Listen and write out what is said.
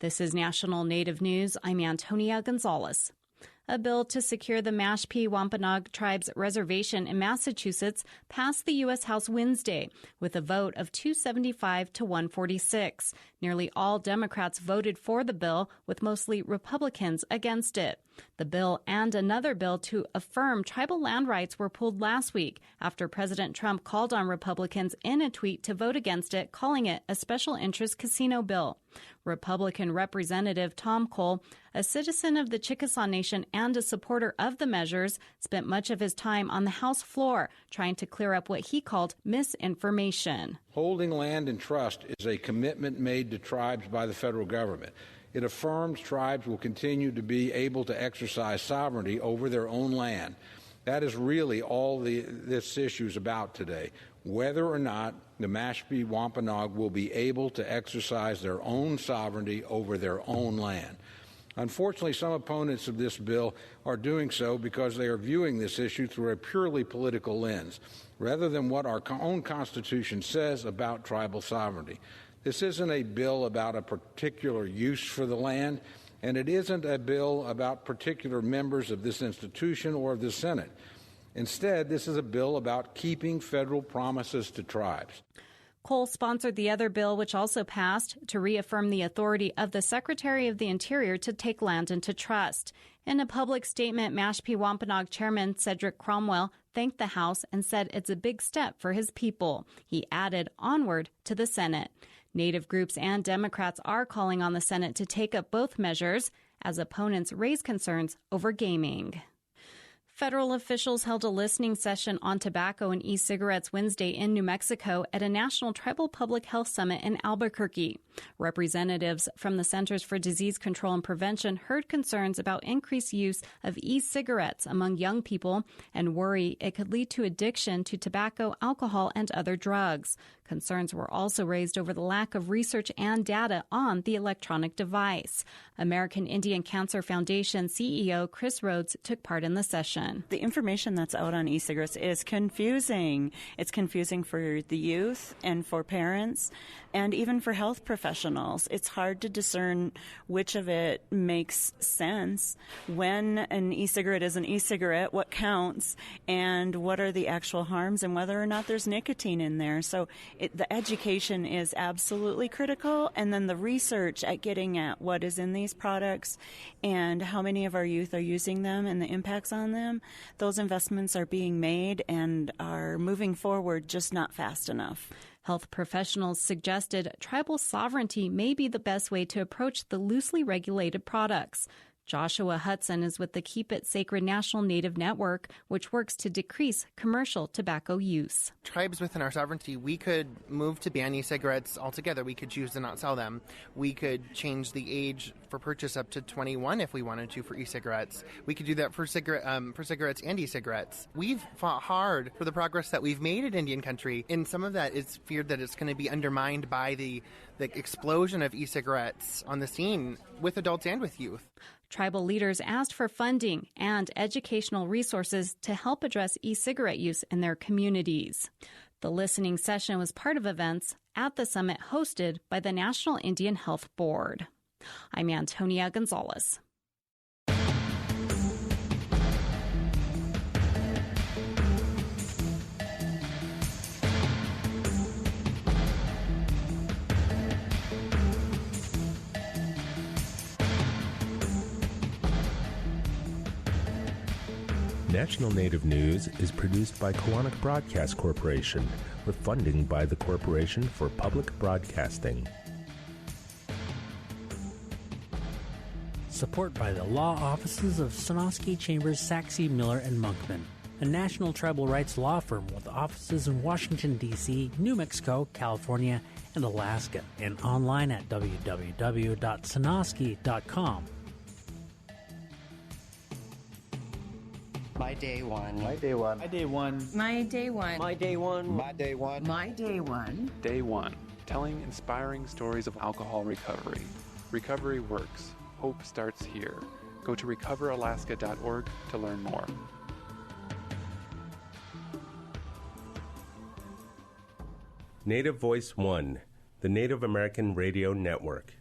This is National Native News. I'm Antonia Gonzalez. A bill to secure the Mashpee Wampanoag tribe's reservation in Massachusetts passed the U.S. House Wednesday with a vote of 275 to 146. Nearly all Democrats voted for the bill, with mostly Republicans against it. The bill and another bill to affirm tribal land rights were pulled last week after President Trump called on Republicans in a tweet to vote against it, calling it a special interest casino bill. Republican Representative Tom Cole, a citizen of the Chickasaw Nation and a supporter of the measures, spent much of his time on the House floor trying to clear up what he called misinformation. Holding land in trust is a commitment made to tribes by the federal government. It affirms tribes will continue to be able to exercise sovereignty over their own land. That is really all this issue is about today, whether or not the Mashpee Wampanoag will be able to exercise their own sovereignty over their own land. Unfortunately, some opponents of this bill are doing so because they are viewing this issue through a purely political lens, rather than what our own Constitution says about tribal sovereignty. This isn't a bill about a particular use for the land, and it isn't a bill about particular members of this institution or of the Senate. Instead, this is a bill about keeping federal promises to tribes. Cole sponsored the other bill, which also passed, to reaffirm the authority of the Secretary of the Interior to take land into trust. In a public statement, Mashpee Wampanoag Chairman Cedric Cromwell thanked the House and said it's a big step for his people. He added, onward to the Senate. Native groups and Democrats are calling on the Senate to take up both measures as opponents raise concerns over gaming. Federal officials held a listening session on tobacco and e-cigarettes Wednesday in New Mexico at a National Tribal Public Health Summit in Albuquerque. Representatives from the Centers for Disease Control and Prevention heard concerns about increased use of e-cigarettes among young people and worry it could lead to addiction to tobacco, alcohol, and other drugs. Concerns were also raised over the lack of research and data on the electronic device. American Indian Cancer Foundation CEO Chris Rhodes took part in the session. The information that's out on e-cigarettes is confusing. It's confusing for the youth and for parents and even for health professionals. It's hard to discern which of it makes sense, when an e-cigarette is an e-cigarette, what counts, and what are the actual harms, and whether or not there's nicotine in there. So the education is absolutely critical, and then the research at getting at what is in these products and how many of our youth are using them and the impacts on them. Those investments are being made and are moving forward, just not fast enough. Health professionals suggested tribal sovereignty may be the best way to approach the loosely regulated products. Joshua Hudson is with the Keep It Sacred National Native Network, which works to decrease commercial tobacco use. Tribes within our sovereignty, we could move to ban e-cigarettes altogether. We could choose to not sell them. We could change the age for purchase up to 21 if we wanted to for e-cigarettes. We could do that for cigarettes and e-cigarettes. We've fought hard for the progress that we've made in Indian country, and some of that is feared that it's going to be undermined by the explosion of e-cigarettes on the scene with adults and with youth. Tribal leaders asked for funding and educational resources to help address e-cigarette use in their communities. The listening session was part of events at the summit hosted by the National Indian Health Board. I'm Antonia Gonzalez. National Native News is produced by Koahnic Broadcast Corporation with funding by the Corporation for Public Broadcasting. Support by the law offices of Sonosky, Chambers, Saxe, Miller, and Monkman, a national tribal rights law firm with offices in Washington, D.C., New Mexico, California, and Alaska, and online at www.sonosky.com. My day one. My day one. My day one. My day one. My day one. My day one. My day one. Day one. Telling inspiring stories of alcohol recovery. Recovery works. Hope starts here. Go to recoveralaska.org to learn more. Native Voice One, the Native American Radio Network.